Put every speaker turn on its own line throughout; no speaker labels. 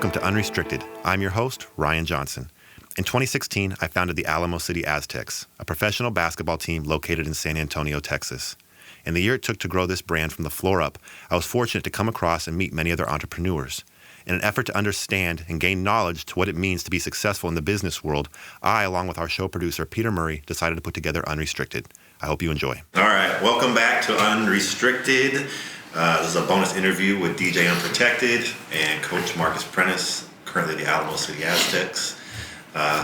Welcome to Unrestricted. I'm your host, Ryan Johnson. In 2016, I founded the Alamo City Aztecs, a professional basketball team located in San Antonio, Texas. In the year it took to grow this brand from the floor up, I was fortunate to come across and meet many other entrepreneurs. In an effort to understand and gain knowledge to what it means to be successful in the business world, I, along with our show producer, Peter Murray, decided to put together Unrestricted. I hope you enjoy. All right, welcome back to Unrestricted. This is a bonus interview with DJUnprotected and Coach Prentiss, currently the Alamo City Aztecs.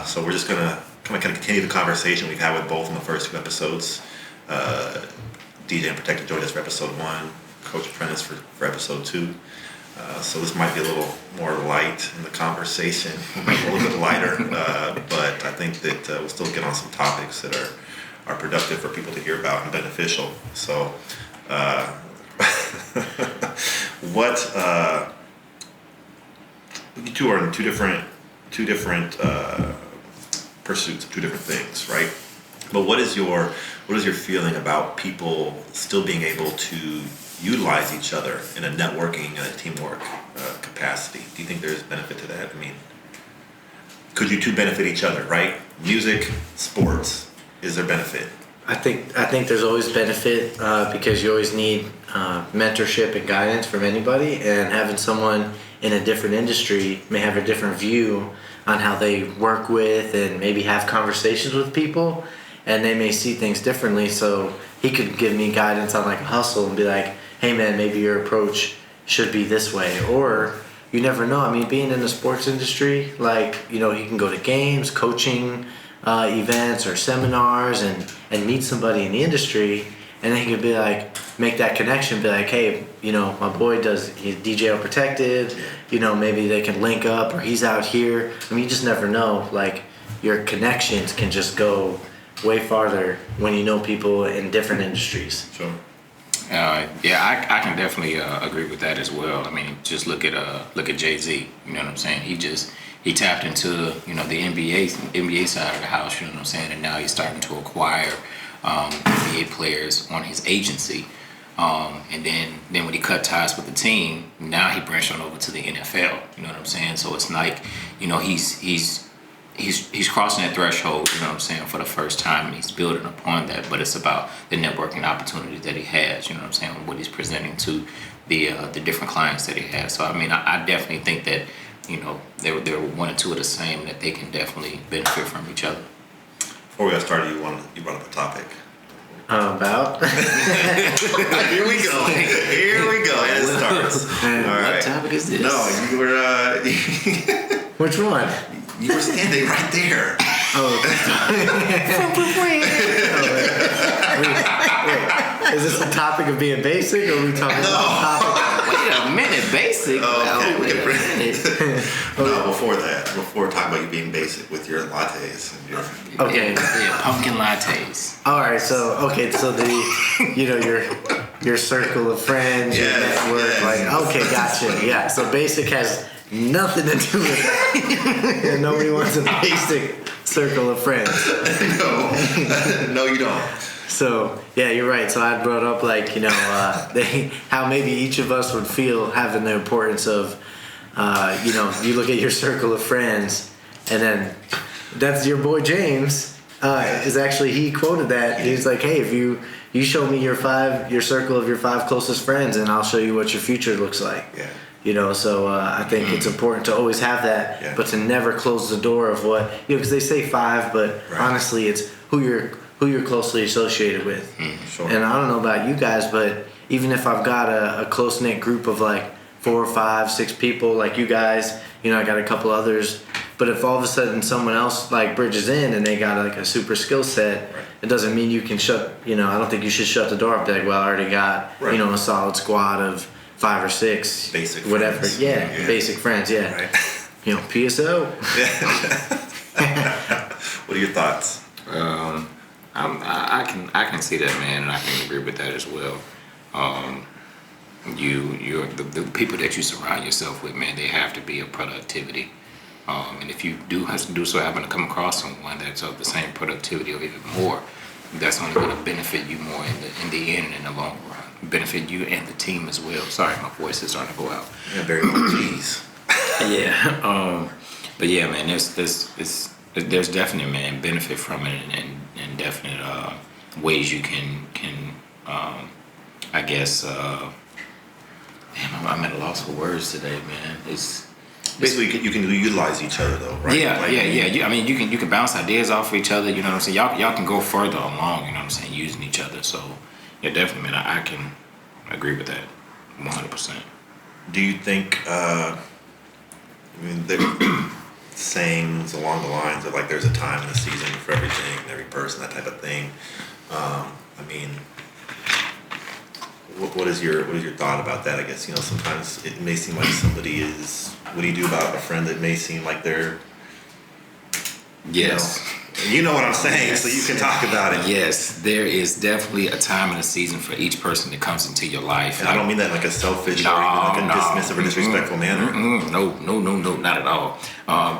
So we're just going to kind of continue the conversation we've had with both in the first two episodes. DJUnprotected joined us for episode 1, Coach Prentiss for episode 2. So this might be a little more light in the conversation, a little bit lighter, but I think that we'll still get on some topics that are productive for people to hear about and beneficial. So you two are in two different pursuits, two different things, right? But what is your feeling about people still being able to utilize each other in a networking and a teamwork capacity? Do you think there's benefit to that? I mean, could you two benefit each other, right? Music, sports, is there benefit?
I think there's always benefit because you always need mentorship and guidance from anybody, and having someone in a different industry may have a different view on how they work with and maybe have conversations with people, and they may see things differently. So he could give me guidance on like a hustle and be like, hey man, maybe your approach should be this way. Or you never know. I mean, being in the sports industry, like, you know, you can go to games, coaching events or seminars and meet somebody in the industry, and then he could be like, make that connection, be like, hey, you know, my boy he's DJUnprotected, you know, maybe they can link up, or he's out here. I mean, you just never know. Like, your connections can just go way farther when you know people in different industries.
Sure.
I can definitely agree with that as well. I mean, just look at Jay-Z. You know what I'm saying? He tapped into, you know, the NBA side of the house. You know what I'm saying? And now he's starting to acquire NBA players on his agency. And then when he cut ties with the team, now he branched on over to the NFL. You know what I'm saying? So it's like, you know, he's crossing that threshold, you know what I'm saying, for the first time, and he's building upon that. But it's about the networking opportunities that he has, you know what I'm saying, what he's presenting to the different clients that he has. So I mean, I definitely think that, you know, they're one and two of the same, that they can definitely benefit from each other.
Before we got started, you brought up a topic.
About?
Here we go, and it starts. All right.
What topic is this?
No, you were...
Which one?
You were standing right there.
Wait, is this the topic of being basic, or are we talking about the topic?
Wait a minute, basic?
No, before talking about you being basic with your lattes and your...
Okay.
Yeah, pumpkin lattes.
All right, so the, you know, your circle of friends, your network, like, okay, gotcha. Yeah, so basic has nothing to do with that. And nobody wants a basic circle of friends.
No, you don't.
So, yeah, you're right. So I brought up, like, you know, how maybe each of us would feel having the importance of, you know, you look at your circle of friends, and then that's your boy James, is actually, he quoted that. He's like, hey, if you show me your circle of your 5 closest friends, and I'll show you what your future looks like.
Yeah.
You know, so I think it's important to always have that, but to never close the door of what, you know, because they say 5, but honestly, it's who you're closely associated with.
Sure.
And I don't know about you guys, but even if I've got a close-knit group of like 4, 5, 6 people, like you guys, you know, I got a couple others, but if all of a sudden someone else like bridges in and they got like a super skill set, it doesn't mean you can I don't think you should shut the door up, like, well, I already got, you know, a solid squad of 5 or 6
basic
whatever
friends.
yeah basic friends,
right.
You know, PSO.
What are your thoughts?
I can see that, man, and I can agree with that as well. You're the people that you surround yourself with, man, they have to be of productivity. And if you do so happen to come across someone that's of the same productivity or even more, that's only going to benefit you more in the end and in the long run. Benefit you and the team as well. Sorry, my voice is starting to go out.
Yeah, very much. Jeez.
Yeah. But yeah, man, there's definite, man, benefit from it, and definite ways you can I guess. Damn, I'm at a loss for words today, man. It's
Basically, you can utilize each other, though, right?
yeah,
Like,
yeah. I mean, you can bounce ideas off of each other. You know what I'm saying? Y'all can go further along. You know what I'm saying? Using each other. So yeah, definitely, man. I can agree with that, 100%.
Do you think? I mean, there sayings along the lines of like, "There's a time in the season for everything, every person," that type of thing. I mean, what is your thought about that? I guess, you know, sometimes it may seem like somebody is. What do you do about a friend that may seem like they're?
Yes.
You know what I'm saying, so you can talk about it.
Yes, there is definitely a time in the season for each person that comes into your life.
And I don't mean that like a selfish or even like a dismissive or disrespectful manner.
No, not at all.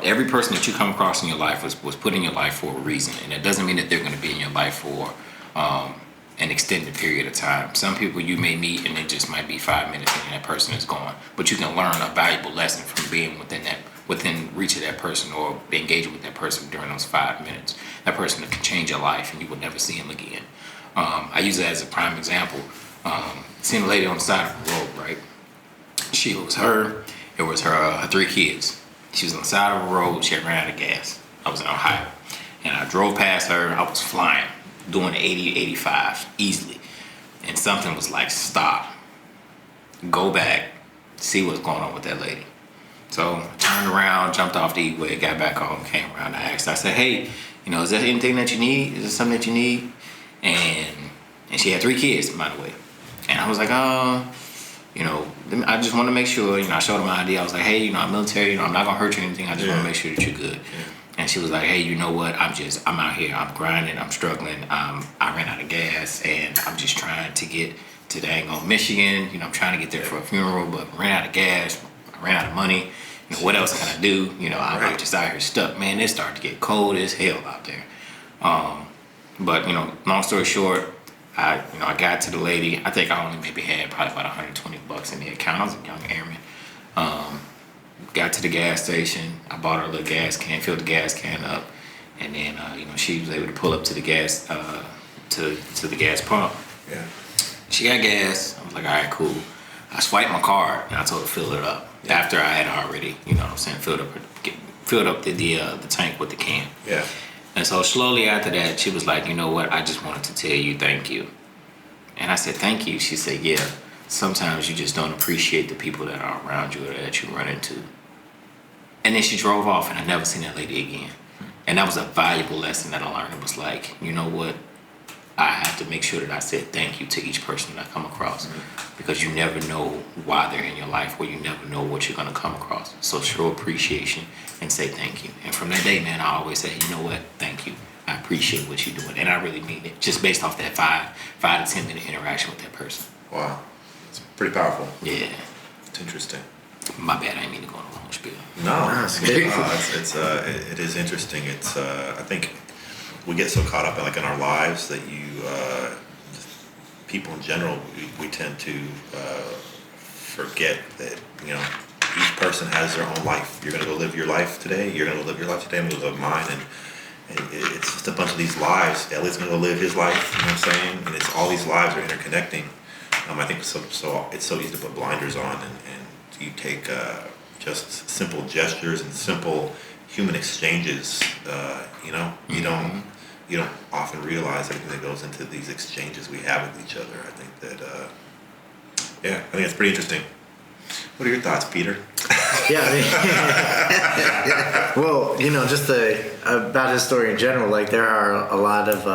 Every person that you come across in your life was put in your life for a reason, and it doesn't mean that they're going to be in your life for an extended period of time. Some people you may meet and it just might be 5 minutes and that person is gone, but you can learn a valuable lesson from being within reach of that person or engaging with that person during those 5 minutes. That person can change your life and you will never see him again. I use it as a prime example. Seen a lady on the side of the road, right? It was her 3 kids. She was on the side of the road, she had ran out of gas. I was in Ohio. And I drove past her, I was flying, doing 80, 85, easily. And something was like, stop, go back, see what's going on with that lady. So I turned around, jumped off the E-way, got back home, came around, I asked, I said, hey, you know, is there anything that you need? Is there something that you need? And she had 3 kids, by the way. And I was like, you know, I just want to make sure, you know, I showed her my ID. I was like, hey, you know, I'm military, you know, I'm not going to hurt you or anything. I just want to make sure that you're good. Yeah. And she was like, hey, you know what? I'm out here. I'm grinding. I'm struggling. I ran out of gas and I'm just trying to get to dang on Michigan. You know, I'm trying to get there for a funeral, but I ran out of gas. I ran out of money. You know, what else can I do? You know, I'm just out here stuck. Man, it started to get cold as hell out there. But, you know, long story short, I got to the lady. I think I only maybe had probably about $120 in the account. I was a young airman. Got to the gas station. I bought her a little gas can, filled the gas can up, and then you know, she was able to pull up to the gas to the gas pump.
Yeah.
She got gas. I was like, all right, cool. I swiped my card and I told her to fill it up. After I had already, you know what I'm saying, filled up the tank with the can.
Yeah.
And so slowly after that, she was like, you know what? I just wanted to tell you thank you. And I said, thank you. She said, yeah. Sometimes you just don't appreciate the people that are around you or that you run into. And then she drove off and I never seen that lady again. And that was a valuable lesson that I learned. It was like, you know what? I have to make sure that I said thank you to each person that I come across, because you never know why they're in your life, or you never know what you're going to come across. So show appreciation and say thank you. And from that day, man, I always say, you know what? Thank you. I appreciate what you're doing. And I really mean it. Just based off that 5 to 10 minute interaction with that person.
Wow. It's pretty powerful.
Yeah.
It's interesting.
My bad, I didn't mean to go on a long spiel.
No, it is interesting. It's I think we get so caught up in our lives that people in general, we tend to forget that, you know, each person has their own life. You're gonna go live your life today. You're gonna go live your life today. I'm gonna live mine, and it's just a bunch of these lives. Elliott's gonna go live his life. You know what I'm saying? And it's all these lives are interconnecting. I think so it's so easy to put blinders on, and you take just simple gestures and simple human exchanges. You know, you don't often realize everything that goes into these exchanges we have with each other. I think that I think it's pretty interesting. What are your thoughts, Peter?
Yeah, I mean, well, you know, just about his story in general, like there are a lot of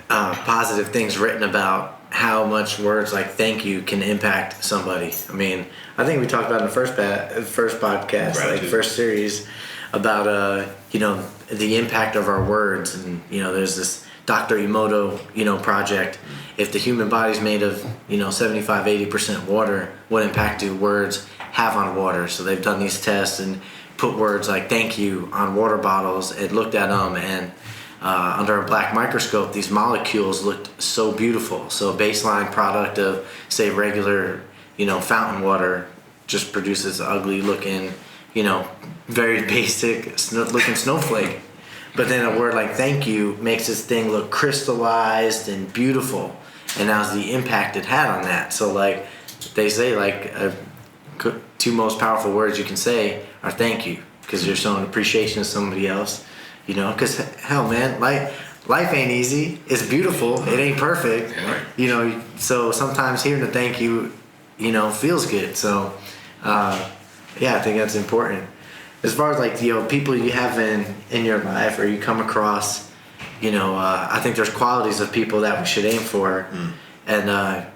positive things written about how much words like thank you can impact somebody. I mean, I think we talked about in the first podcast,
Gratitude.
like first series, about you know, the impact of our words. And you know, there's this Dr. Emoto, you know, project. If the human body's made of, you know, 75-80% water, what impact do words have on water? So they've done these tests and put words like thank you on water bottles and looked at them, and under a black microscope, these molecules looked so beautiful. So a baseline product of, say, regular, you know, fountain water just produces ugly looking very basic looking snowflake. But then a word like thank you makes this thing look crystallized and beautiful. And now's the impact it had on that. So like they say, like two most powerful words you can say are thank you, because you're showing appreciation to somebody else. Because hell, man, life ain't easy. It's beautiful. It ain't perfect.
Yeah.
So sometimes hearing a thank you, feels good. So I think that's important. As far as like people you have in your life or you come across, I think there's qualities of people that we should aim for. And I've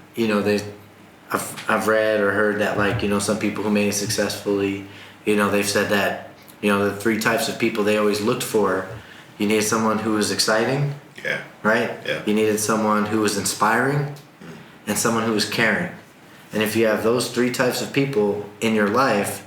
read or heard that like some people who made it successfully, they've said that the 3 types of people they always looked for. You needed someone who was exciting, right?
Yeah.
You needed someone who was inspiring, and someone who was caring. And if you have those 3 types of people in your life,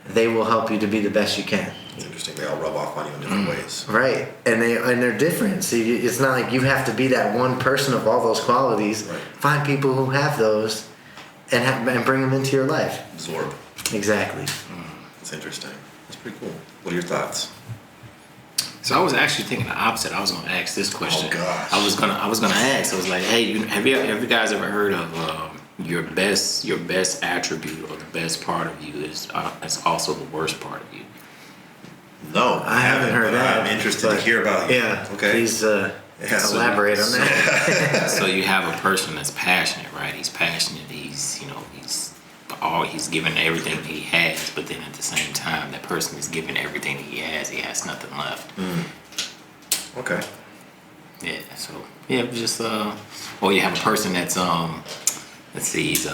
they will help you to be the best you can.
It's interesting. They all rub off on you in different ways.
Right, and they're different. See, it's not like you have to be that one person of all those qualities.
Right.
Find people who have those, and bring them into your life.
Absorb.
Exactly.
It's interesting. It's pretty cool. What are your thoughts?
So I was actually thinking the opposite. I was gonna ask this question.
Oh gosh.
I was gonna ask. I was like, hey, have you guys ever heard of your best attribute or the best part of you is also the worst part of you?
No,
I haven't heard
but
that.
I'm interested to hear about you.
Yeah.
Okay.
Please elaborate on that.
So you have a person that's passionate, right? He's passionate. He's giving everything he has, but then at the same time, that person is giving everything he has nothing left.
Okay.
Yeah. So just or you have a person that's let's see, he's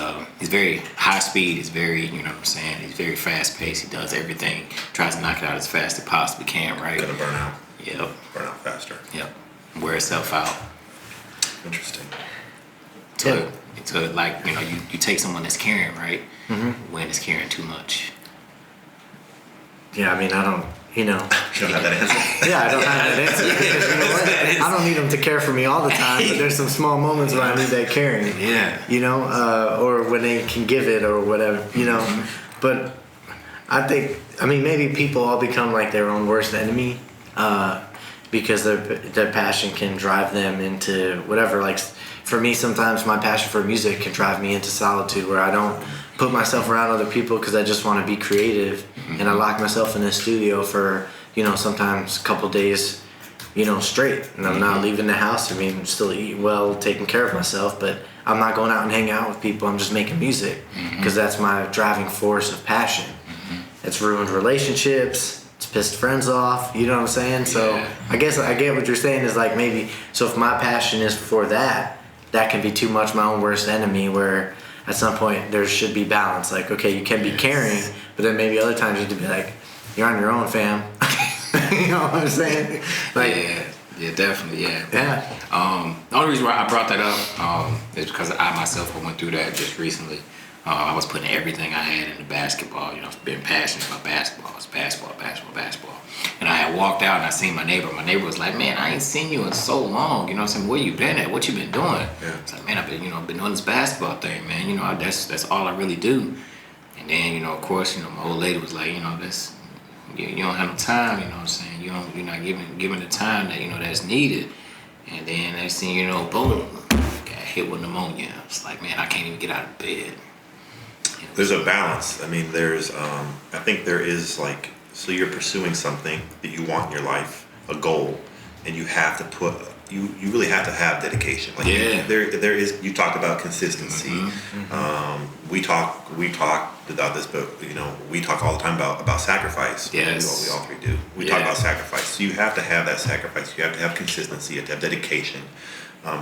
very high speed. He's very, he's very fast paced. He does everything, tries to knock it out as fast as he possibly can, right?
Gonna burn out.
Yep.
Burn out faster.
Yep. Wear itself out.
Interesting.
So like, you take someone that's caring, right? When it's caring too much.
Yeah, I mean, I don't.
You don't have that answer.
Yeah, I don't have that answer. Because I don't need them to care for me all the time, but there's some small moments where I need that caring.
Yeah.
Or when they can give it or whatever, But I think, maybe people all become like their own worst enemy because their passion can drive them into whatever. Like for me, sometimes my passion for music can drive me into solitude where I don't put myself around other people because I just want to be creative. And I lock myself in the studio for, sometimes a couple days, straight. And I'm not leaving the house. I'm still eating well, taking care of myself, but I'm not going out and hanging out with people. I'm just making music because that's my driving force of passion. It's ruined relationships. It's pissed friends off. You know what I'm saying? So I guess I get what you're saying is like maybe, so if my passion is for that can be too much my own worst enemy where at some point there should be balance. Like, okay, you can be caring, but then maybe other times you need to be like, you're on your own, fam. You know what I'm saying? Like,
yeah, definitely, yeah.
Yeah.
The only reason why I brought that up is because I myself went through that just recently. I was putting everything I had into basketball. Been passionate about basketball. It's basketball. And I had walked out and I seen my neighbor. My neighbor was like, "Man, I ain't seen you in so long. Where you been at? What you been doing?"
Yeah.
It's like, "Man, I've been, been doing this basketball thing, man. That's all I really do." And then, of course, my old lady was like, "That's you don't have no time. You know what I'm saying? You're not giving the time that that's needed." And then next thing you know, boom, got hit with pneumonia. It's like, man, I can't even get out of bed.
There's a balance. There's, I think there is like, so you're pursuing something that you want in your life, a goal, and you have to you really have to have dedication. Like there is, you talked about consistency. We talked about this, but we talk all the time about sacrifice.
Yes.
We all 3 do. We talk about sacrifice. So you have to have that sacrifice. You have to have consistency. You have to have dedication.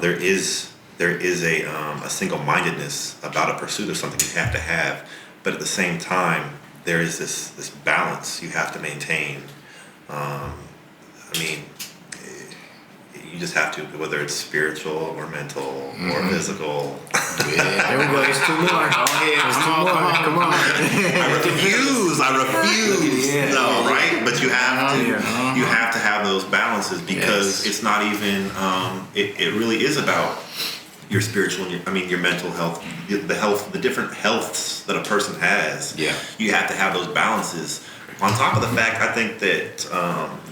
There is a single-mindedness about a pursuit of something you have to have, but at the same time, there is this balance you have to maintain. You just have to, whether it's spiritual or mental or physical.
There we go. There's 2 more. Come on.
I refuse.
Yeah.
No, right? But you have to have those balances because it's not even. It really is about your spiritual, your mental health, the different healths that a person has.
Yeah.
You have to have those balances On top of the fact, I think that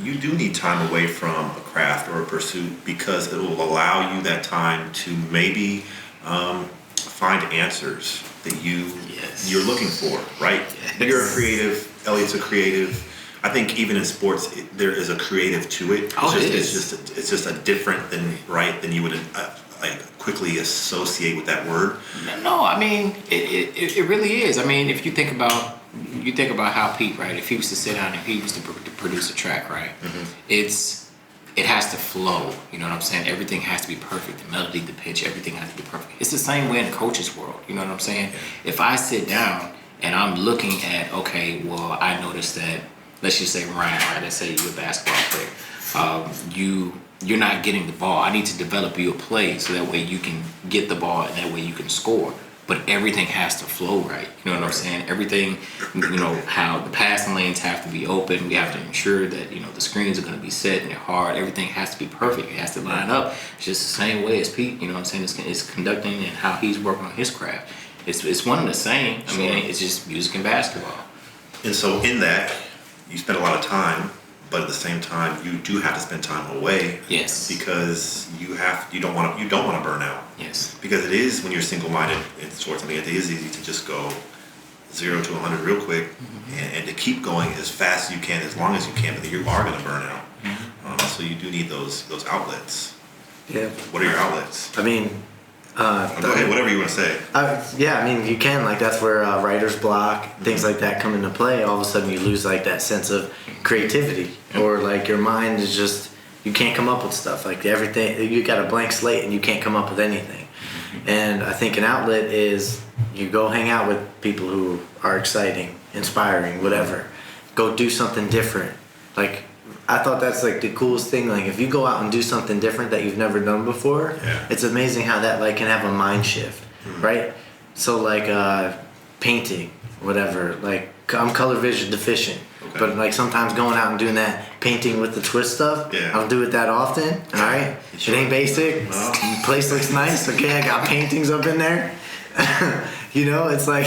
you do need time away from a craft or a pursuit because it will allow you that time to maybe find answers that you're looking for, right?
Yes.
You're a creative. Elliot's a creative. I think even in sports, there is a creative to it. It's just a different than you would like quickly associate with that word.
No, I mean it really is. I mean, if you think about how Pete, right? If he was to sit down and he was to produce a track, right? It has to flow. You know what I'm saying? Everything has to be perfect. The melody, the pitch, everything has to be perfect. It's the same way in the coach's world. You know what I'm saying?
Yeah.
If I sit down and I'm looking at, okay, well, I noticed that. Let's just say Ryan, right? Let's say you're a basketball player. You're not getting the ball. I need to develop you a play so that way you can get the ball and that way you can score. But everything has to flow right. You know what I'm saying? Everything, how the passing lanes have to be open. We have to ensure that, the screens are going to be set and they're hard. Everything has to be perfect. It has to line up. It's just the same way as Pete, you know what I'm saying? It's conducting and how he's working on his craft. It's one and the same. I mean, it's just music and basketball.
And so in that, you spend a lot of time, but at the same time, you do have to spend time away.
Yes.
Because you don't want to burn out.
Yes.
Because it is, when you're single-minded in sports, I mean, it is easy to just go 0 to 100 real quick, and to keep going as fast as you can, as long as you can, but then you are going to burn out. So you do need those outlets.
Yeah.
What are your outlets?
I mean,
Go ahead, whatever you want to say.
yeah, I mean, you can, like, that's where writer's block, things like that come into play. All of a sudden you lose, like, that sense of creativity, or, like, your mind is just, you can't come up with stuff. Like, everything, you got a blank slate and you can't come up with anything. And I think an outlet is you go hang out with people who are exciting, inspiring, whatever. Go do something different. Like, I thought that's like the coolest thing. Like, if you go out and do something different that you've never done before, it's amazing how that like can have a mind shift, right? So like painting, whatever. Like, I'm color vision deficient, but like sometimes going out and doing that painting with the twist stuff, I don't do it that often. All right, it ain't basic.
No.
The place looks nice. Okay, I got paintings up in there. It's like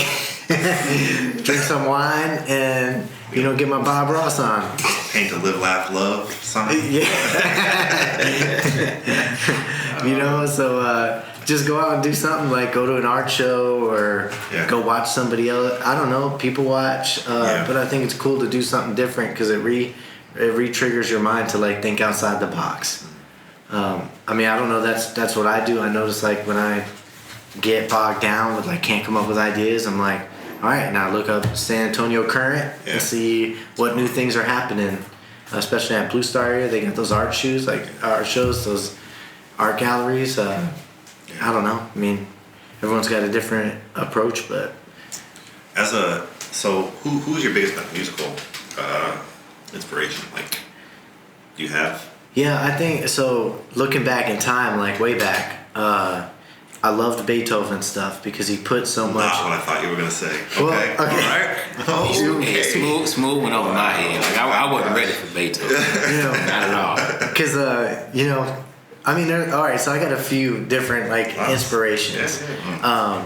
drink some wine and get my Bob Ross on.
Paint to live, laugh, love sign.
So just go out and do something, like go to an art show or go watch somebody else. I don't know, people watch, but I think it's cool to do something different because it re-triggers your mind to like think outside the box. I mean, I don't know, that's what I do. I notice like when I get bogged down with like can't come up with ideas, I'm like, all right, now look up San Antonio Current and see what new things are happening, especially at Blue Star area. They got those art shows, those art galleries. I don't know. I mean, everyone's got a different approach, but
who's your biggest musical inspiration? Like, do you have?
Yeah, I think so. Looking back in time, like way back, I loved Beethoven stuff because he put so much.
Not what I thought you were gonna say. Okay.
Well, okay.
All right.
Yeah, smooth went over my head. Like I wasn't ready for Beethoven. Not at all.
Because I mean, all right. So I got a few different like inspirations. I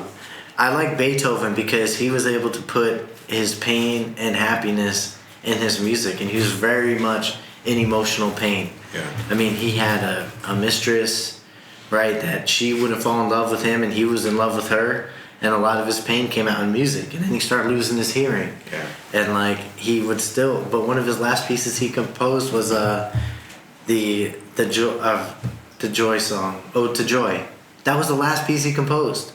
like Beethoven because he was able to put his pain and happiness in his music, and he was very much in emotional pain.
Yeah.
I mean, he had a mistress, right, that she wouldn't fall in love with him and he was in love with her, and a lot of his pain came out in music, and then he started losing his hearing. And like he would still, but one of his last pieces he composed was the Joy song, Ode to Joy. That was the last piece he composed.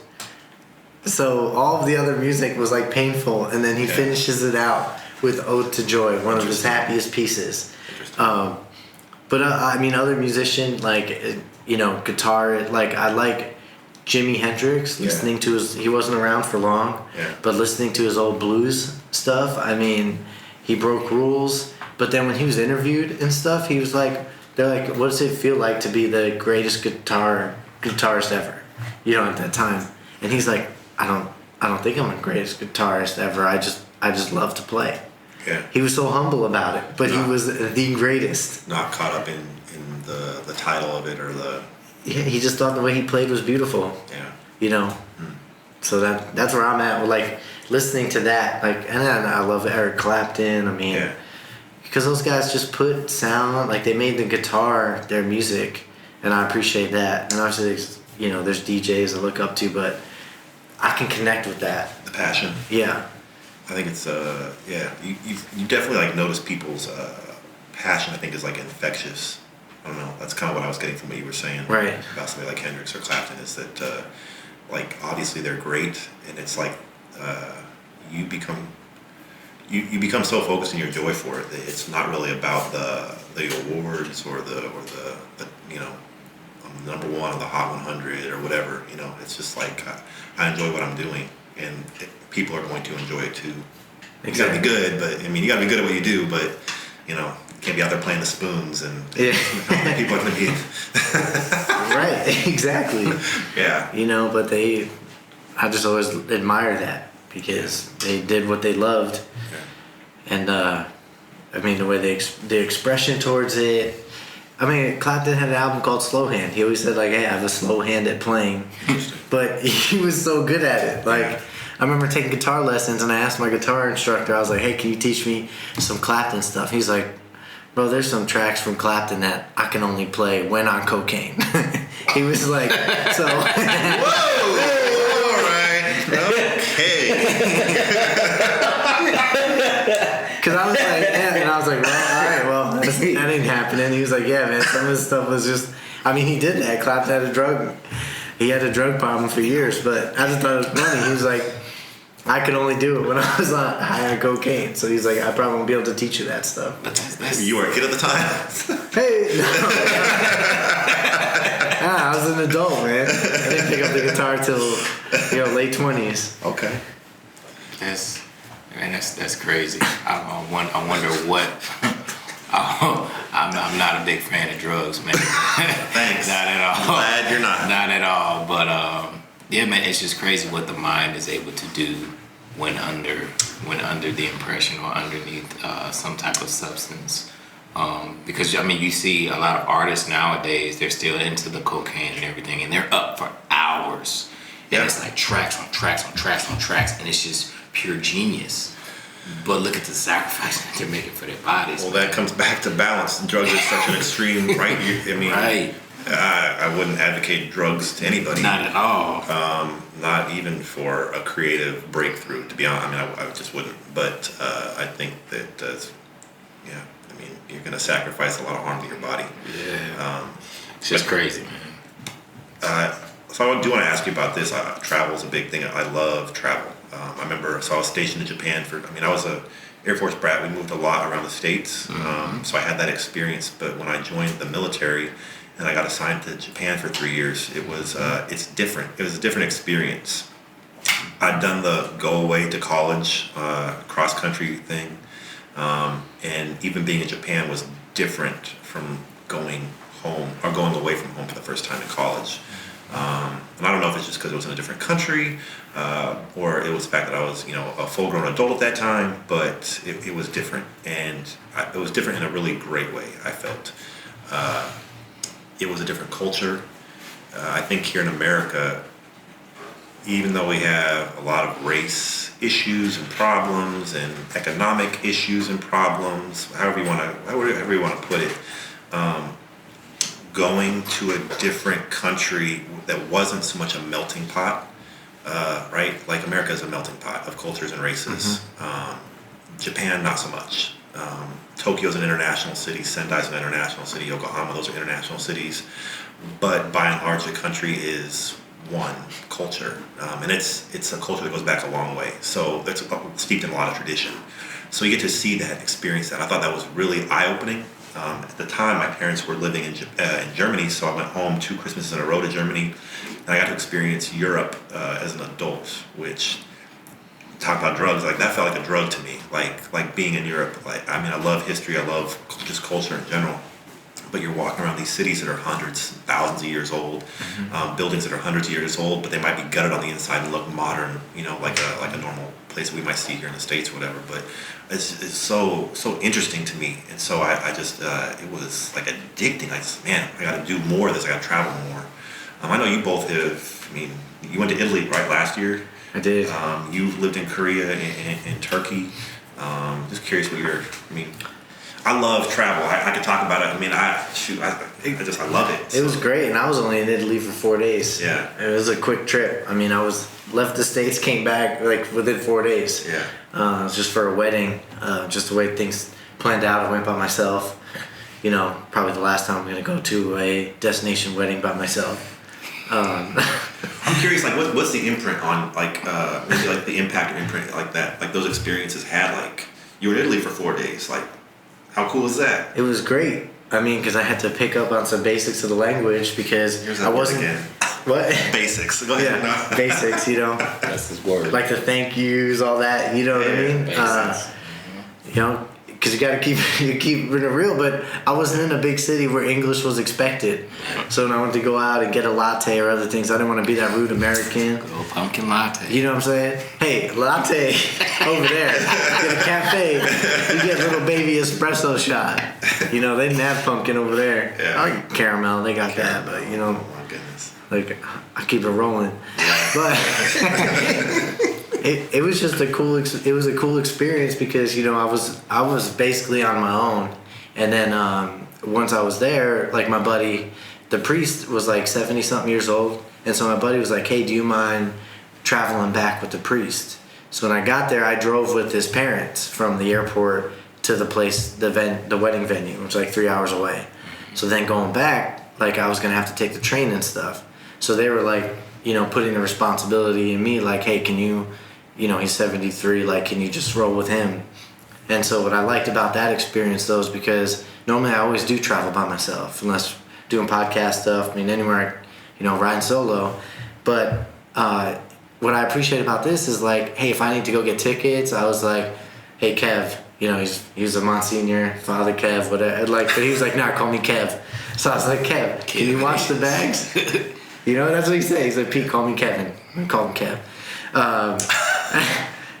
So all of the other music was like painful, and then he finishes it out with Ode to Joy, one of his happiest pieces. But I mean, other musician, like, guitar, like, I like Jimi Hendrix, listening to he wasn't around for long, but listening to his old blues stuff, I mean, he broke rules, but then when he was interviewed and stuff, he was like, they're like, what does it feel like to be the greatest guitarist ever, at that time? And he's like, I don't think I'm the greatest guitarist ever, I just love to play. He was so humble about it, but he was the greatest. Not
caught up in the title of it or the.
Yeah, he just thought the way he played was beautiful. So that's where I'm at. Like listening to that, like, and then I love Eric Clapton. I mean,
Yeah.
because those guys just put sound, like they made the guitar their music, and I appreciate that. And obviously, there's DJs I look up to, but I can connect with that.
The passion.
Yeah.
I think it's you definitely like notice people's passion. I think is like infectious. I don't know. That's kind of what I was getting from what you were saying.
Right.
About somebody like Hendrix or Clapton is that like obviously they're great, and it's like you become so focused in your joy for it that it's not really about the awards or the I'm number one on the Hot 100 or whatever. It's just like I enjoy what I'm doing, and people are going to enjoy it too.
Exactly.
You gotta be good, but I mean, you gotta be good at what you do, but you can't be out there playing the spoons and people are gonna be
Right. Exactly.
yeah.
But I just always admire that because they did what they loved, and I mean the way the expression towards it. I mean, Clapton had an album called Slow Hand. He always said, like, hey, I have a slow hand at playing. But he was so good at it. Like, I remember taking guitar lessons, and I asked my guitar instructor, I was like, hey, can you teach me some Clapton stuff? He's like, bro, there's some tracks from Clapton that I can only play when on cocaine. He was like, so...
Whoa! All right. Okay.
Because I was like, yeah, and I was like, well, all right, well, that ain't happening. He was like, yeah, man, some of this stuff was just, I mean, he did that. Clapton he had a drug problem for years, but I just thought it was funny. He was like, I could only do it when I was high on cocaine. So he's like, I probably won't be able to teach you that stuff.
But that's
You were a kid at the time.
Hey, no. I was an adult, man. I didn't pick up the guitar till late 20s.
Okay.
That's crazy. I wonder what. I'm not a big fan of drugs, man.
Thanks.
Not at all.
Glad you're not.
Not at all. But yeah, man, it's just crazy what the mind is able to do when under the impression or underneath some type of substance. Because I mean, you see a lot of artists nowadays, they're still into the cocaine and everything, and they're up for hours. And it's like tracks on tracks on tracks on tracks, and it's just pure genius. But look at the sacrifice that they're making for their bodies.
Well, that comes back to balance. Drugs are such an extreme, right?
Right.
I wouldn't advocate drugs to anybody.
Not at all.
Not even for a creative breakthrough, to be honest. I mean, I just wouldn't. But I think that, you're going to sacrifice a lot of harm to your body.
Yeah. It's just crazy, man.
So I do want to ask you about this. Travel is a big thing. I love travel. I remember, I was stationed in Japan I was a Air Force brat. We moved a lot around the States.
Mm-hmm.
So I had that experience. But when I joined the military and I got assigned to Japan for 3 years, it's different. It was a different experience. I'd done the go away to college cross country thing. And even being in Japan was different from going home or going away from home for the first time in college. And I don't know if it's just because it was in a different country or it was the fact that I was, a full-grown adult at that time, but it was different. And it was different in a really great way, I felt. It was a different culture. I think here in America, even though we have a lot of race issues and problems and economic issues and problems, however you want to put it, going to a different country that wasn't so much a melting pot, right? Like America is a melting pot of cultures and races. Mm-hmm. Japan, not so much. Tokyo's an international city. Sendai's an international city. Yokohama, those are international cities. But by and large, the country is one culture, and it's a culture that goes back a long way. So it's steeped in a lot of tradition. So you get to see that, experience that. I thought that was really eye-opening. At the time, my parents were living in Germany, so I went home 2 Christmases in a row to Germany, and I got to experience Europe as an adult, which, talk about drugs, like that felt like a drug to me, like being in Europe. I love history, I love just culture in general, but you're walking around these cities that are hundreds, thousands of years old, mm-hmm. Buildings that are hundreds of years old, but they might be gutted on the inside and look modern, like a normal place we might see here in the States or whatever. But it's so interesting to me, and so I just it was like addicting. I got to do more of this. I got to travel more. I know you both have. I mean, you went to Italy right last year.
I did.
You lived in Korea and Turkey. Just curious what I mean, I love travel. I could talk about it. I mean, I love it.
It was great, and I was only in Italy for 4 days.
Yeah.
It was a quick trip. I mean, left the States, came back like within 4 days.
Yeah.
It was just for a wedding. Just the way things planned out. I went by myself. You know, probably the last time I'm gonna go to a destination wedding by myself.
I'm curious, like, what's the imprint on, like, maybe like the impact or imprint like that, like those experiences had, like, you were in Italy for 4 days, like, how cool is that?
It was great. I mean, because I had to pick up on some basics of the language because
Here's
I
that word
wasn't.
again.
What?
Basics. Go ahead.
Yeah,
No.
basics. You know,
That's his word.
like the thank yous, all that. You know what I mean?
Basics.
You know, because you got to keep it real. But I wasn't in a big city where English was expected. So when I went to go out and get a latte or other things, I didn't want to be that rude American.
Little pumpkin latte.
You know what I'm saying? Hey, latte over there. Get a cafe. You get a little baby espresso shot. You know, they didn't have pumpkin over there.
Yeah.
I get caramel. They got that, but you know,
Oh my goodness.
like I keep it rolling. But it was just a cool experience because you know I was basically on my own, and then once I was there, like my buddy, the priest was like 70 something years old, and so my buddy was like, hey, do you mind traveling back with the priest? So when I got there, I drove with his parents from the airport to the place, the wedding venue, which was like 3 hours away. So then going back, like I was gonna have to take the train and stuff. So they were like, you know, putting the responsibility in me, like, hey, can you know, he's 73, like, can you just roll with him? And so what I liked about that experience, though, is because normally I always do travel by myself, unless doing podcast stuff, I mean, anywhere, you know, riding solo. But what I appreciate about this is, like, hey, if I need to go get tickets, I was like, hey, Kev, you know, he's a Monsignor, Father Kev, whatever. Like, but he was like, nah, call me Kev. So I was like, Kev, can you watch the bags? You know, that's what he said. He's like, Pete, call me Kevin. I call him Kev.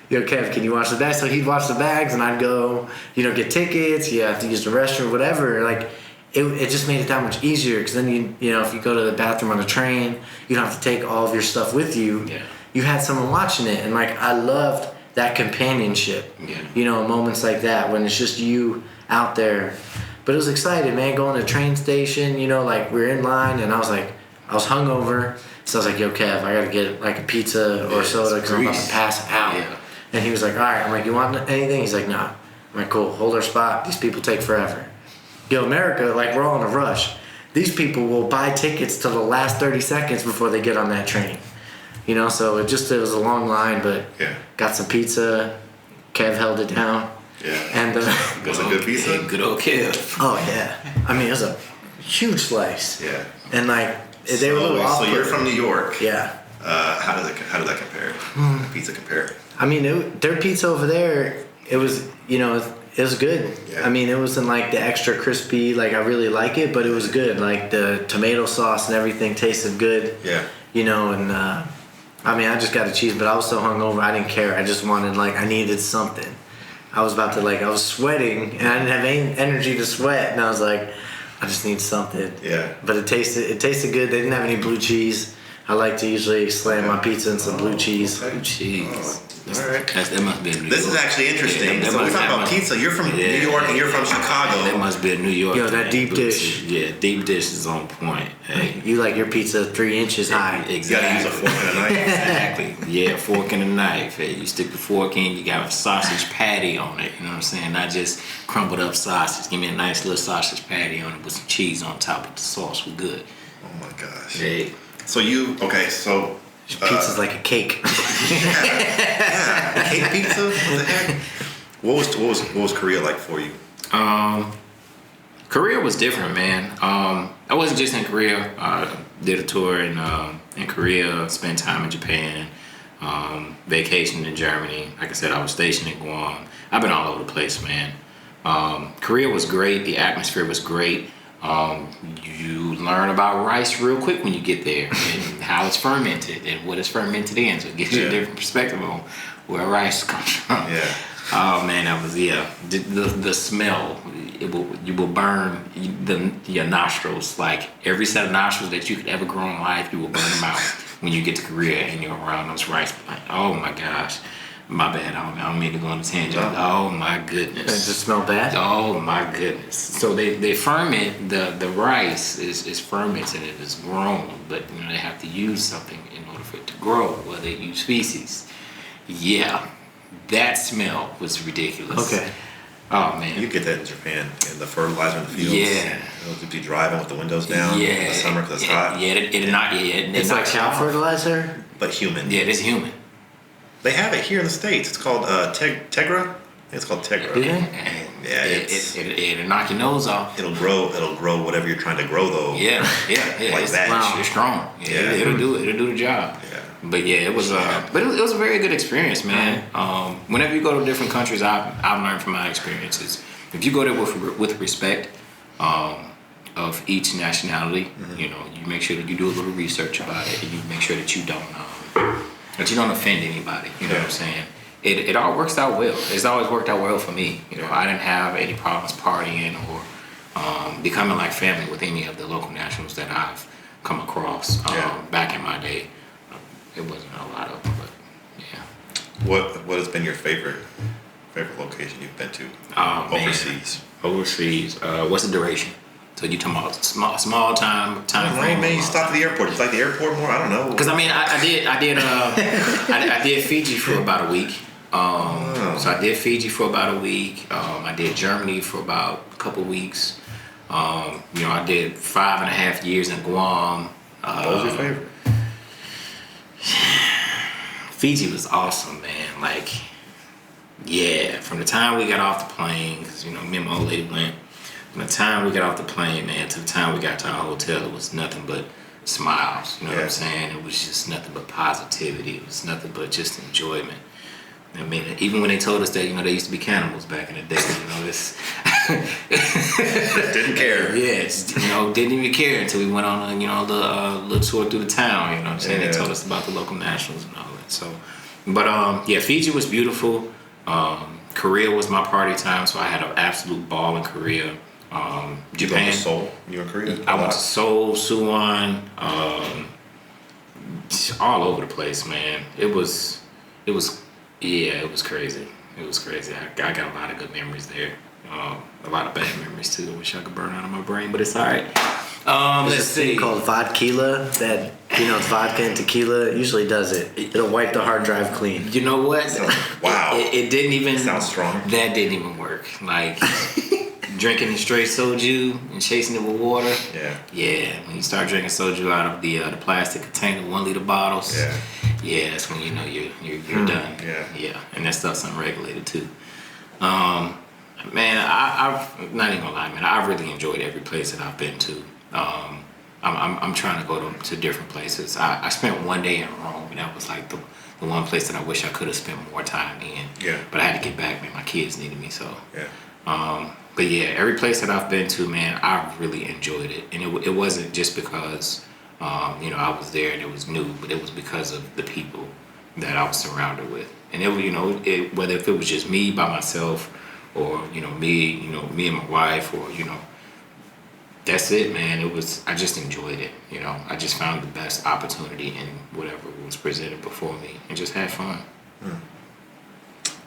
Yo, Kev, can you watch the bags? So he'd watch the bags, and I'd go, you know, get tickets. You have to use the restroom, whatever. Like, it just made it that much easier because then you know, if you go to the bathroom on a train, you don't have to take all of your stuff with you.
Yeah.
You had someone watching it, and like I loved that companionship.
Yeah.
You know, moments like that when it's just you out there. But it was exciting, man. Going to the train station, you know, like we were in line, and I was hungover. So I was like, yo, Kev, I gotta get like a pizza or soda because I'm about to pass out.
Yeah.
And he was like, all right. I'm like, you want anything? He's like, nah. I'm like, cool, hold our spot. These people take forever. Yo, America, like we're all in a rush. These people will buy tickets till the last 30 seconds before they get on that train. You know, so it was a long line, but
Yeah.
got some pizza. Kev held it down.
Yeah.
And
Was it good pizza?
Good old Kev.
oh yeah, I mean it was a huge slice.
Yeah.
And like they were a little off.
So you're from New York.
Yeah.
How did that compare? Pizza compare?
I mean, their pizza over there, it was, you know, it was good.
Yeah.
I mean, it wasn't like the extra crispy, like I really like it, but it was good. Like the tomato sauce and everything tasted good.
Yeah.
You know, and I mean, I just got a cheese, but I was so hungover, I didn't care. I just wanted, like, I needed something. I was about to, like, I was sweating, and I didn't have any energy to sweat, and I was like, I just need something.
Yeah.
But it tasted good. They didn't have any blue cheese. I like to usually slam my pizza in some blue cheese.
Blue cheese.
All right.
That must be in New York.
This is actually interesting.
Yeah,
So we're
that
talking about
must-
pizza. You're from New York and you're from Chicago.
That must be a New York.
Yo, that
thing,
deep
blue
dish.
cheese. Yeah, deep dish is on point. Hey.
You like your pizza 3 inches high.
You
Exactly.
gotta use a fork and a knife.
Exactly. Yeah, fork and a knife. Hey, you stick the fork in, you got a sausage patty on it. You know what I'm saying? Not just crumbled up sausage. Give me a nice little sausage patty on it with some cheese on top of the sauce. We're good.
Oh my gosh.
Hey.
So
Pizza's like a cake.
yeah, cake pizza. What the heck? What was Korea like for you?
Korea was different, man. I wasn't just in Korea. I did a tour in Korea, spent time in Japan, vacation in Germany. Like I said, I was stationed in Guam. I've been all over the place, man. Korea was great. The atmosphere was great. You learn about rice real quick when you get there and how it's fermented and what it's fermented in. So it gives you a different perspective on where rice comes from.
Yeah.
Oh man, that was the smell. You will burn your nostrils. Like every set of nostrils that you could ever grow in life, you will burn them out when you get to Korea and you're around those rice, like, oh my gosh, my bad, I don't mean to go on a tangent. Oh my goodness.
Does it smell bad?
Oh my goodness. So they ferment, the rice is fermented and it's grown, but you know, they have to use something in order for it to grow. Well, they use feces. Yeah, that smell was ridiculous.
Okay.
Oh man.
You get that in Japan, in the fertilizer in the fields.
Yeah.
You'll be driving with the windows down in the summer because it's hot.
Yeah, it not. Yeah,
It's like cow fertilizer?
But human.
Yeah, it is human.
They have it here in the States. It's called Tegra. It's called Tegra.
Do they?
Yeah,
It'll knock your nose off.
It'll grow whatever you're trying to grow though.
Yeah.
Like
it's,
that.
Wow. It's strong. Yeah, it'll do it. It'll do the job.
Yeah.
But yeah, it was. But it was a very good experience, man. Whenever you go to different countries, I've learned from my experiences. If you go there with respect of each nationality, you know, you make sure that you do a little research about it, and you make sure that you don't offend anybody. You know what I'm saying? It all works out well. It's always worked out well for me. You know, I didn't have any problems partying or becoming like family with any of the local nationals that I've come across back in my day. It wasn't a lot of them, but yeah.
What has been your favorite location you've been to overseas?
Overseas. What's the duration? So you talking about small time frame?
Man, you stopped at the airport. You like the airport more? I don't know.
Because I mean, I did Fiji for about a week. So I did Fiji for about a week. I did Germany for about a couple weeks. You know, I did 5.5 years in Guam.
What was your favorite?
Fiji was awesome, man. Like, yeah, from the time we got off the plane, because, you know, me and my old lady went, from the time we got off the plane, man, to the time we got to our hotel, it was nothing but smiles. You know what I'm saying? It was just nothing but positivity. It was nothing but just enjoyment. I mean, even when they told us that, you know, they used to be cannibals back in the day, you know, this...
Didn't care.
Yes, you know, didn't even care until we went on a, you know, the little tour through the town, you know what I'm saying?
Yeah.
They told us about the local nationals and all that, so... But, yeah, Fiji was beautiful. Korea was my party time, so I had an absolute ball in Korea. Japan.
You went to Seoul? You were in Korea?
I went to Seoul, Suwon, all over the place, man. It was crazy. It was crazy. I got a lot of good memories there. A lot of bad memories too. I wish I could burn out of my brain, but it's all right.
There's
Let's
a thing
see.
called vodka that, you know, it's vodka and tequila. It usually does it. It'll wipe the hard drive clean.
You know what?
Wow.
It didn't even.
Sounds strong.
That didn't even work. Like drinking the straight soju and chasing it with water.
Yeah.
Yeah. When you start drinking soju out of the plastic container, 1 liter bottles.
Yeah.
Yeah, that's when you know you're done.
Yeah.
And that stuff's unregulated too. Man, I've not even gonna lie, man. I've really enjoyed every place that I've been to. I'm trying to go to different places. I spent 1 day in Rome, and that was like the one place that I wish I could have spent more time in.
Yeah.
But I had to get back, man. My kids needed me, so.
Yeah.
But yeah, every place that I've been to, man, I really enjoyed it, and it wasn't just because you know, I was there and it was new, but it was because of the people that I was surrounded with, and it, you know, whether if it was just me by myself, or you know, me and my wife, or you know, that's it, man. I just enjoyed it, you know. I just found the best opportunity in whatever was presented before me, and just had fun.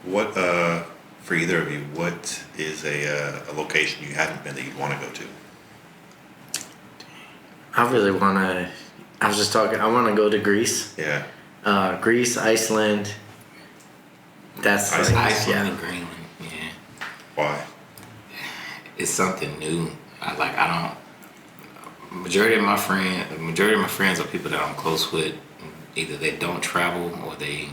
What for either of you? What is a location you haven't been that you'd want to go to?
I really want to. I was just talking. I want to go to Greece.
Yeah.
Greece, Iceland. That's
Iceland.
like,
Iceland
yeah.
and Greenland, yeah.
Why?
It's something new. Majority of my friends are people that I'm close with. Either they don't travel or they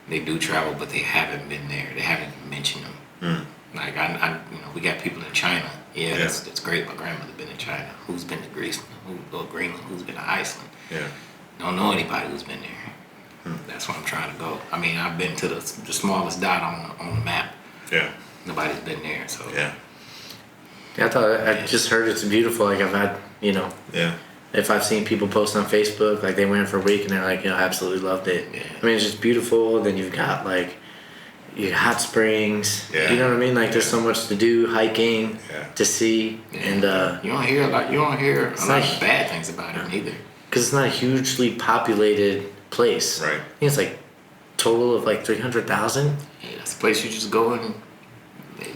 do travel, but they haven't been there. They haven't even mentioned them. Like I you know, we got people in China. Yeah, that's great. My grandmother been in China. Who's been to Greece? Greenland? Who's been to Iceland?
Yeah.
Don't know anybody who's been there. That's where I'm trying to go. I mean, I've been to the smallest dot on the map.
Yeah.
Nobody's been there, so
Yeah.
Yeah, I just heard it's beautiful. Like I've had, you know,
Yeah.
if I've seen people post on Facebook, like they went for a week and they're like, you know, absolutely loved it.
Yeah.
I mean, it's just beautiful. Then you've got like your hot springs.
Yeah.
You know what I mean? Like there's so much to do, hiking,
Yeah.
to see, and
you don't hear a lot of
like-
bad things about it either.
because it's not a hugely populated place.
Right.
I think it's like total of like 300,000.
Yeah, that's a place you just go and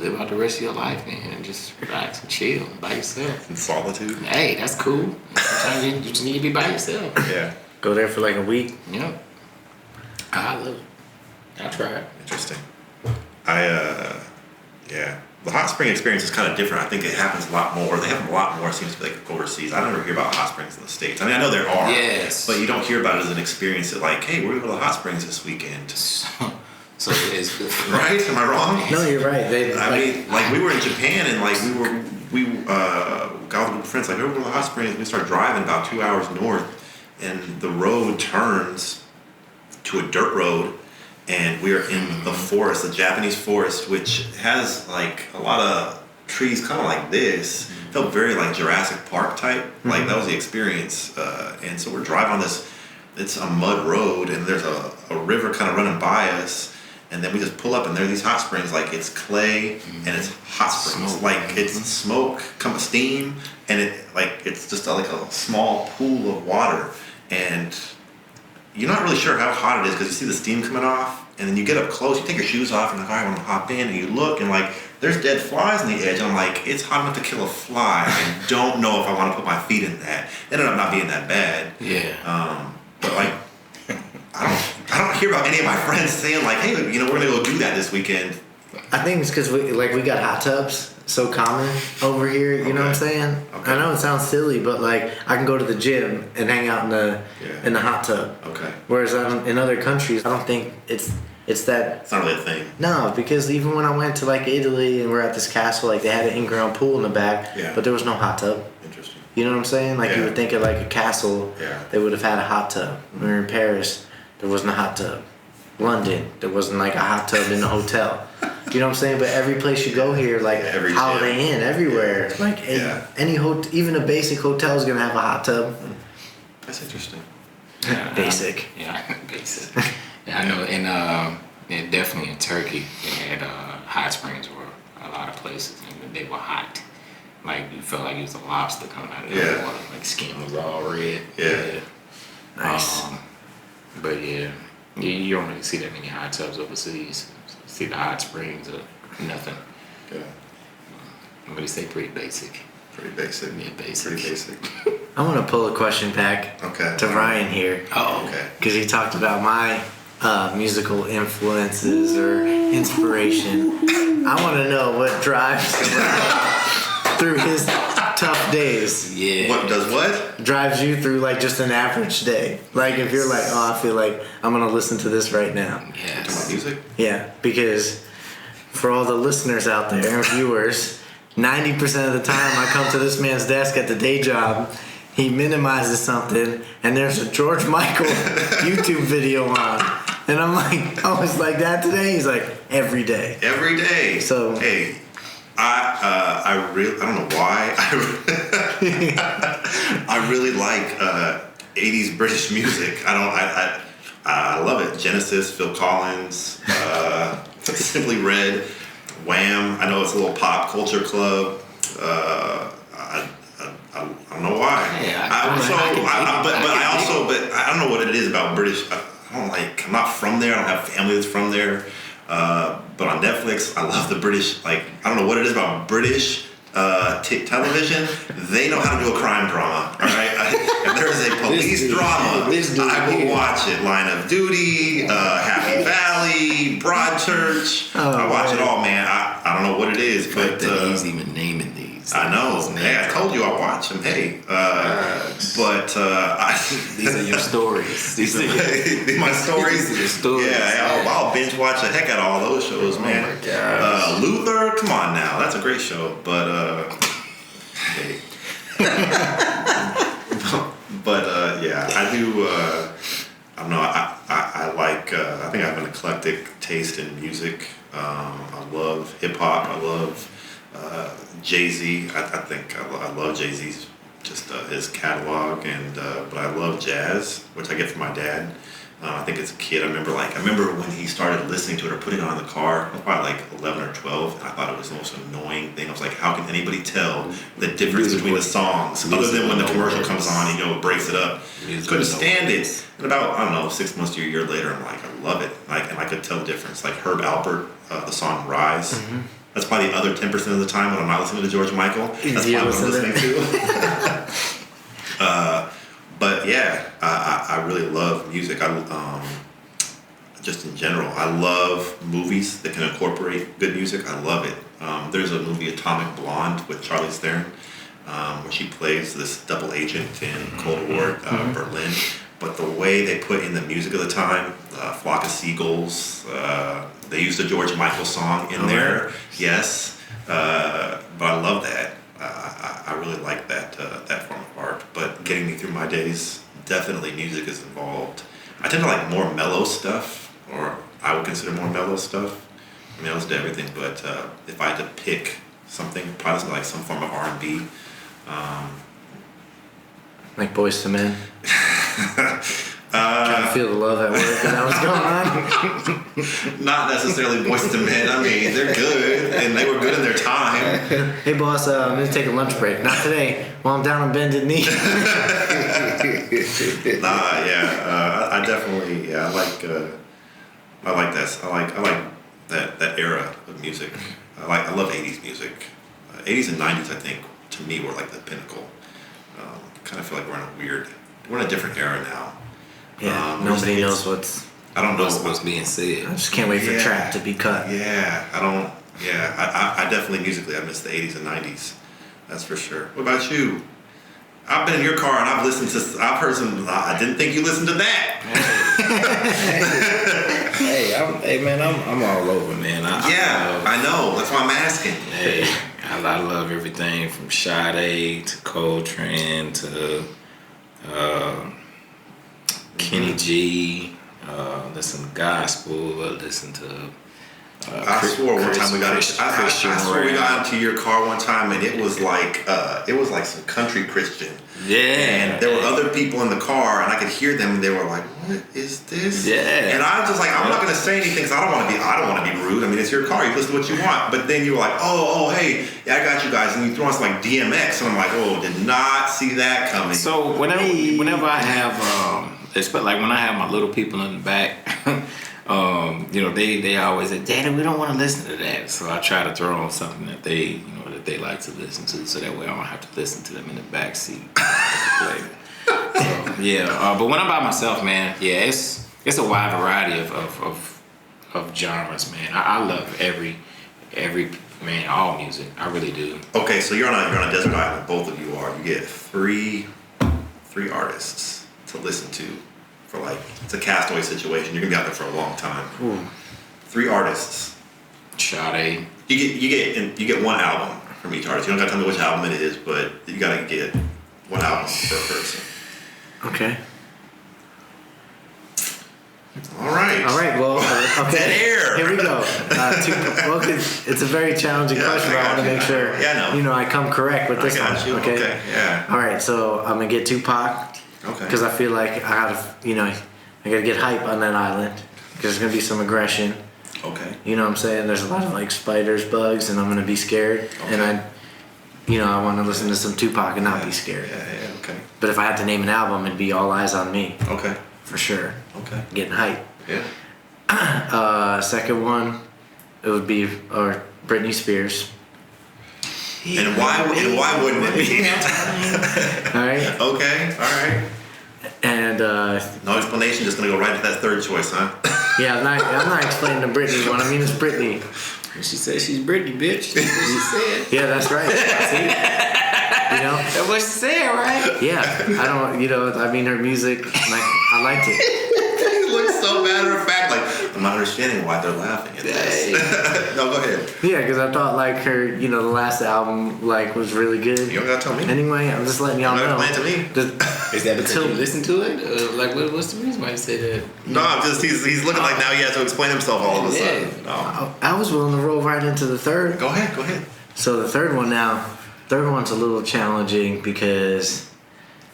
live out the rest of your life, man, and just relax and chill by yourself.
In solitude.
Hey, that's cool. Sometimes you just need to be by yourself.
Yeah.
Go there for like a week.
Yep. I love it. I tried.
Interesting. Yeah. The hot spring experience is kind of different. I think it happens a lot more. They have a lot more, it seems to be like overseas. I never hear about hot springs in the States. I mean, I know there are.
Yes.
But you don't hear about it as an experience that like, hey, we're going to go to the hot springs this weekend.
So it's
Right? Am I wrong?
No, you're right.
I mean, like we were in Japan and like we got with friends, like we were going to the hot springs. We start driving about 2 hours north and the road turns to a dirt road. And we are in the forest, the Japanese forest, which has like a lot of trees kind of like this. Felt very like Jurassic Park type. Like that was the experience. And so we're driving on this, it's a mud road and there's a river kind of running by us. And then we just pull up and there are these hot springs, like it's clay and it's hot springs.
Smoke.
Like it's smoke, steam, and it's just like a small pool of water. And you're not really sure how hot it is because you see the steam coming off, and then you get up close, you take your shoes off, and like, all right, I want to hop in, and you look, and like, there's dead flies on the edge, and I'm like, it's hot enough to kill a fly. I don't know if I want to put my feet in that. It ended up not being that bad.
Yeah.
But like, I don't hear about any of my friends saying like, hey, we're gonna go do that this weekend.
I think it's because we got hot tubs so common over here. You know what I'm saying?
Okay.
I know it sounds silly, but like I can go to the gym and hang out in the hot tub.
Okay.
Whereas in other countries, I don't think it's that.
It's not really a thing.
No, because even when I went to like Italy and we're at this castle, like they had an in-ground pool in the back,
Yeah.
but there was no hot tub.
Interesting.
You know what I'm saying? Like you
Yeah.
would think of like a castle,
Yeah.
they would have had a hot tub. We were in Paris, there wasn't a hot tub. London, there wasn't like a hot tub in the hotel. You know what I'm saying? But every place you go here, like
Every
Holiday
gym.
Inn, everywhere, like
Yeah.
even a basic hotel is gonna have a hot tub.
That's interesting.
Basic.
Yeah, basic. Yeah, I know. And definitely in Turkey, they had hot springs were a lot of places, and they were hot. Like you felt like it was a lobster coming out of the
Yeah.
water. Like skin was all red.
Yeah.
Nice.
But yeah, you don't really see that many hot tubs overseas. You see the hot springs or nothing.
Yeah.
But they say pretty basic.
Pretty basic.
Yeah, basic.
Pretty basic.
I want to pull a question back
Okay.
to Ryan here.
Oh,
Okay.
Because he talked about my musical influences or inspiration. I want to know what drives Ryan through his tough days.
yeah.
What does what?
Drives you through like just an average day. Like if you're like, oh, I feel like I'm going to listen to this right now.
Talking
Yes.
about music?
Yeah, because for all the listeners out there and viewers, 90% of the time I come to this man's desk at the day job, he minimizes something, and there's a George Michael YouTube video on. And I'm like, I was like that today? He's like, every day.
Every day.
So-
hey, I don't know why I really like 80s British music. I love it. Genesis, Phil Collins, Simply Red, Wham. I know it's a little pop culture club. I don't know why.
Yeah,
But I don't know what it is about British. I'm not from there. I don't have family that's from there. But on Netflix, I love the British. Like, I don't know what it is about British television. They know how to do a crime drama. All right, if there is a police drama, I will watch it. Line of Duty, Happy Valley, Broadchurch. I watch it all, man. I don't know what it is, but
he's even naming these.
I know. Hey, I told you I watch them. Hey,
These are your stories.
These are my stories.
These are your stories.
Yeah, I'll binge watch the heck out of all those shows, man.
Oh my gosh.
Luther, come on now, that's a great show. But hey, yeah, I do. I don't know. I like. I think I have an eclectic taste in music. I love hip hop. I love Jay-Z. I think I love Jay-Z's just his catalog, and but I love jazz, which I get from my dad. I think as a kid, I remember when he started listening to it or putting it on in the car. I was probably like 11 or 12, and I thought it was the most annoying thing. I was like, how can anybody tell the difference between the songs other than when the commercial comes on and breaks it up? Couldn't stand it. And about, I don't know, 6 months to a year later, I'm like, I love it. And I could tell the difference. Like Herb Alpert, the song Rise. Mm-hmm. That's probably the other 10% of the time when I'm not listening to George Michael. That's probably what I'm listening to. But yeah, I really love music. Just in general, I love movies that can incorporate good music. I love it. There's a movie, Atomic Blonde, with Charlize Theron, where she plays this double agent in Cold War Berlin. But the way they put in the music of the time, Flock of Seagulls, they used a George Michael song in there. Right. Yes, but I love that. I really like that form of art. But getting me through my days, definitely music is involved. I tend to like more mellow stuff, or I would consider more mellow stuff. I mean, I listen to everything, but if I had to pick something, probably something like some form of R&B.
Like Boyz II Men. Trying to feel the love at work, and that was going on.
Not necessarily Boyz II Men. I mean, they're good, and they were good in their time.
Hey, boss, I'm going to take a lunch break. Not today. While I'm down on bended knee. I definitely, I like that. I like that era of music. I love 80s music. 80s and 90s, I think, to me, were like the pinnacle. Kind of feel like we're in a different era now. Yeah, nobody knows what's.
I don't know
what's being said.
I just can't wait for trap to be cut.
Yeah, I definitely musically I miss the 80s and 90s. That's for sure. What about you? I've been in your car and I've heard some. I didn't think you listened to that.
Hey, man, I'm all over, man.
I know. That's why I'm asking.
Hey, I love everything from Sade to Coltrane to Kenny G. Listen to gospel. Listen to.
I swore one time we got into your car one time and it was like some country Christian.
Yeah.
And there were other people in the car and I could hear them and they were like, "What is this?"
Yeah.
And I was just like, I'm not gonna say anything because I don't want to be rude. I mean, it's your car. You listen to what you want. But then you were like, oh, hey, yeah, I got you guys, and you throw on some like DMX, and I'm like, oh, did not see that coming.
So whenever I have, especially like when I have my little people in the back. They always say, "Daddy, we don't want to listen to that." So I try to throw on something that they like to listen to, so that way I don't have to listen to them in the back seat. But when I'm by myself, man, it's a wide variety of genres, man. I love every man, all music. I really do.
Okay, so you're on a desert island. Both of you are. You get three artists to listen to. For like, it's a castaway situation. You're gonna be out there for a long time.
Ooh.
3 artists.
Sade.
You get one album from each artist. You don't gotta tell me which album it is, but you gotta get one album per person.
Okay.
All right.
Well, okay.
Dead air.
Here we go. It's a very challenging question, but I want to make sure.
Yeah, I know.
I come correct with this one.
Okay. Yeah.
All right. So I'm gonna get Tupac.
Okay.
Because I feel like I gotta get hype on that island. Because there's gonna be some aggression.
Okay.
You know what I'm saying? There's a lot of like spiders, bugs, and I'm gonna be scared.
Okay.
And I want to listen to some Tupac and not be scared.
Yeah. Okay.
But if I had to name an album, it'd be All Eyes on Me.
Okay.
For sure.
Okay.
Getting hype.
Yeah.
Second one, it would be Britney Spears.
And why wouldn't it be?
All right.
Okay. All right.
And
no explanation. Just gonna go right to that third choice, huh?
Yeah, I'm not explaining the Britney one. I mean, it's Britney.
She said she's Britney, bitch. That's what she said.
Yeah, that's right. See?
That's what she said, right?
Yeah. I don't. I mean, her music. I liked it.
You look so matter of fact. Like, I'm not understanding why they're laughing at this. No, go ahead.
Yeah, because I thought like her, the last album was really good.
You don't gotta tell me.
Anyway, I'm just letting y'all know.
Explain to me.
Is that because you listen to it? What's the reason why you say that?
No, I'm just he's looking like now he has to explain himself all of a sudden. No.
I was willing to roll right into the third.
Go ahead.
So the third one's a little challenging because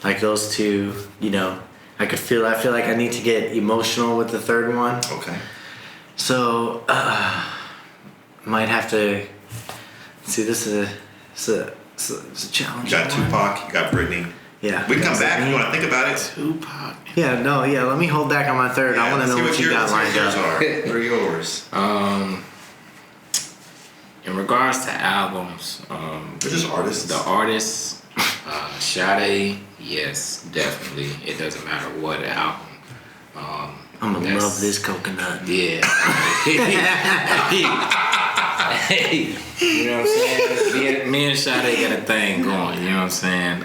like those two, I I feel like I need to get emotional with the third one.
Okay.
So might have to see. This is a challenge.
You got Tupac. You got Britney.
Yeah.
We can come back. You want to think about it?
Tupac.
Yeah. No. Yeah. Let me hold back on my third. I want to know what you got lined up.
What are yours?
In regards to albums,
They're just artists.
The artists, Sade, yes, definitely. It doesn't matter what album.
I'm gonna love this coconut.
Yeah. Hey, you know what I'm saying? Me and Sade got a thing going. You know what I'm saying?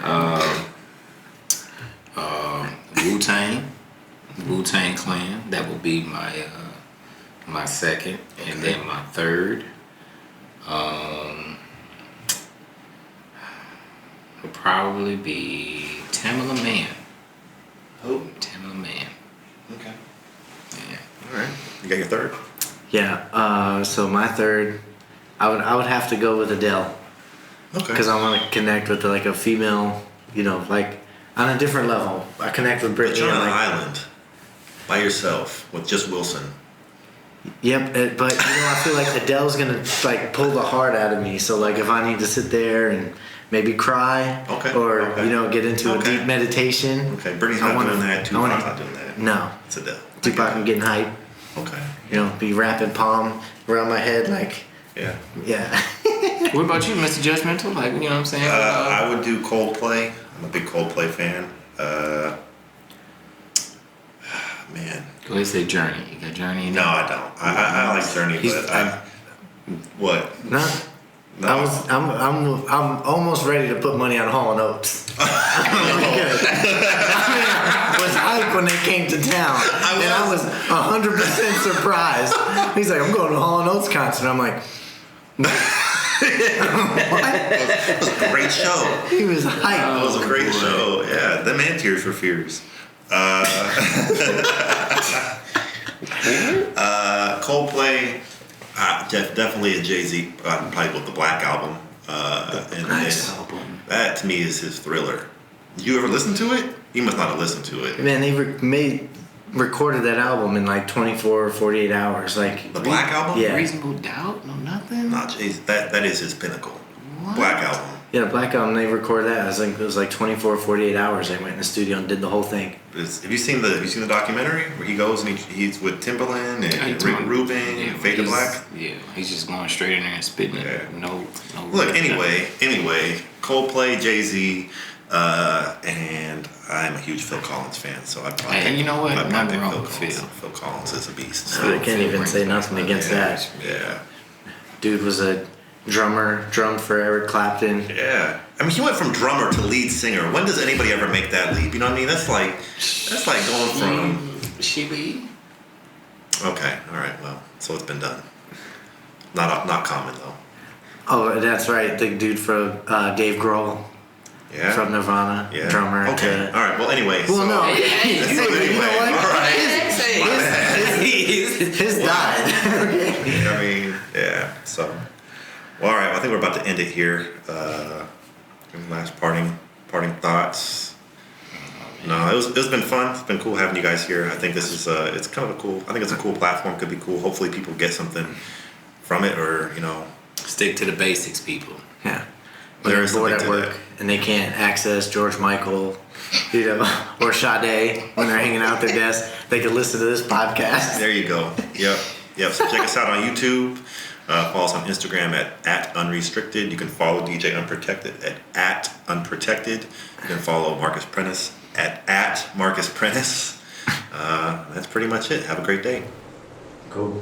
Wu-Tang Clan. That will be my second, and then my third. Would probably be Tamala Man.
Who?
Tamala Man.
Okay.
Yeah.
All right. You got your third?
Yeah. So my third, I would have to go with Adele.
Okay.
Because I want to connect with like a female, like on a different level. I connect with
But
Britney.
you're on an
like,
island by yourself with just Wilson.
Yep, but I feel like Adele's gonna like pull the heart out of me. So like if I need to sit there and maybe cry,
Okay,
or
okay.
Get into a deep meditation.
Okay. Britney's not doing that. Tupac's not doing that.
No,
It's Adele.
Tupac I'm getting hype.
Okay.
Be wrapping palm around my head like
Yeah.
yeah.
What about you, Mr. Judgmental? Like, you know what I'm saying?
I would do Coldplay. I'm a big Coldplay fan. Man.
Go ahead and say Journey. You got Journey in
No,
there?
I don't. I like Journey, but what?
No.
No.
I'm almost ready to put money on Hall & Oates. I was hyped when they came to town, and I was 100% surprised. He's like, "I'm going to a Hall & Oates concert." I'm like,
It was a great show.
he was hyped.
It was a great show. Yeah, them and Tears for Fears. Coldplay, definitely a Jay-Z, probably with the Black Album.
Nice
album. That to me is his Thriller. Did you ever listen to it? You must not have listened to it.
Man, they recorded that album in like 24 or 48 hours. Like
The Black Album?
Yeah.
Reasonable Doubt? No, nothing?
Not Jay-Z. That is his pinnacle.
What?
Black Album.
Yeah, the Black Album. They recorded that. It was like 24 or 48 hours. They went in the studio and did the whole thing.
Have you seen the documentary where he goes and he's with Timbaland and Rick Rubin and Fade to Black?
Yeah, he's just going straight in there and spitting it. No.
Look, anyway, Coldplay, Jay-Z, and I'm a huge Phil Collins fan, so I probably.
And you know what?
I
Nothing
think
wrong with Phil.
Phil Collins is a beast. So.
I can't even say nothing against that.
Yeah.
Dude was a drummed for Eric Clapton.
Yeah. I mean, he went from drummer to lead singer. When does anybody ever make that leap? You know what I mean? That's like going from.
She lead?
Okay. All right. Well, so it's been done. Not common though.
Oh, that's right. The dude from Dave Grohl.
Yeah.
From Nirvana.
Yeah.
Drummer.
Okay. All right. Well, anyway.
Well, no.
Anyway, all right.
His died.
I mean, yeah. So, well, all right. I think we're about to end it here. Last parting thoughts. No, it's been fun. It's been cool having you guys here. I think this is it's kind of a cool. I think it's a cool platform. Could be cool. Hopefully, people get something from it, or
Stick to the basics, people.
Yeah. When they're bored at work and they can't access George Michael, or Sade when they're hanging out at their desk, they can listen to this podcast.
There you go. Yep. So check us out on YouTube. Follow us on Instagram at Unrestricted. You can follow DJ Unprotected at Unprotected. You can follow Marcus Prentiss at Marcus Prentiss. That's pretty much it. Have a great day.
Cool.